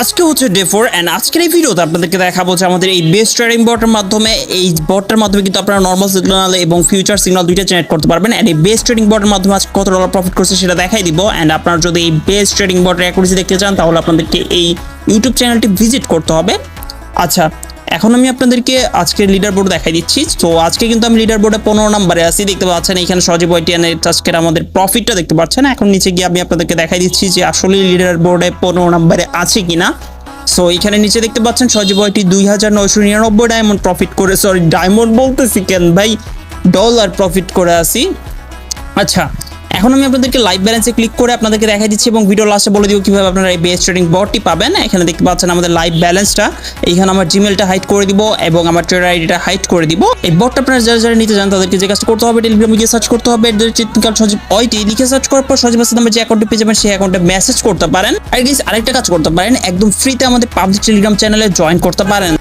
আজকে হচ্ছে day 4 and আজকের এই ভিডিওতে আপনাদেরকে দেখাবো যে আমাদের এই বেস্ট ট্রেডিং বটের মাধ্যমে কিন্তু আপনারা নরমাল সিগন্যাল এবং ফিউচার সিগন্যাল দুইটা জেনারেট করতে পারবেন এন্ড এই বেস্ট ট্রেডিং বটের মাধ্যমে আজকে কত ডলার প্রফিট করছে সেটা দেখাই দিব এন্ড আপনারা যদি এই বেস্ট ট্রেডিং বটের অ্যাকুরেসি দেখতে চান তাহলে আপনাদেরকে এই ইউটিউব চ্যানেলটি ভিজিট করতে হবে। আচ্ছা, এখন আমি আপনাদেরকে আজকের লিডার বোর্ড দেখাই দিচ্ছি। তো আজকে কিন্তু আমি লিডার বোর্ডে 15 নম্বরে আছি, দেখতে পাচ্ছেন এখানে সজীব ওয়াইটিয়ানের আজকের আমাদের প্রফিটটা দেখতে পাচ্ছেন। এখন নিচে গিয়ে আমি আপনাদেরকে দেখাই দিচ্ছি যে আসলে লিডার বোর্ডে 15 নম্বরে আছে কিনা। সো এখানে নিচে দেখতে পাচ্ছেন সজীব ওয়াইটি 2999 ডায়মন্ড প্রফিট করে, সরি ডায়মন্ড বলতেছি কেন ভাই, ডলার প্রফিট করে আসি। আচ্ছা, এখন আমি আপনাদেরকে লাইভ ব্যালেন্সে ক্লিক করে আপনাদেরকে দেখাই দিচ্ছি এবং ভিডিও লাস্টে বলে দিব কিভাবে আপনারা এই বেস্ট ট্রেডিং বটটি পাবেন। এখানে দেখতে পাচ্ছেন আমাদের লাইভ ব্যালেন্সটা, এইখানে আমার জিমেলটা হাইড করে দিব এবং আমার ট্রেডার আইডিটা হাইড করে দিব। এই বটটা আপনারা যারা নিতে চান তাদেরকে যে কাজটা করতে হবে, টেলিগ্রামে গিয়ে সার্চ করতে হবে চিৎকার সজীব ওয়াইটি লিখে সার্চ করার পর সজীব হাসান নামে যে অ্যাকাউন্টে পেয়ে যাবেন সেই অ্যাকাউন্টে মেসেজ করতে পারেন। আর গাইস আরেকটা কাজ করতে পারেন, একদম ফ্রিতে আমাদের পাবলিক টেলিগ্রাম চ্যানেলে জয়েন করতে পারেন।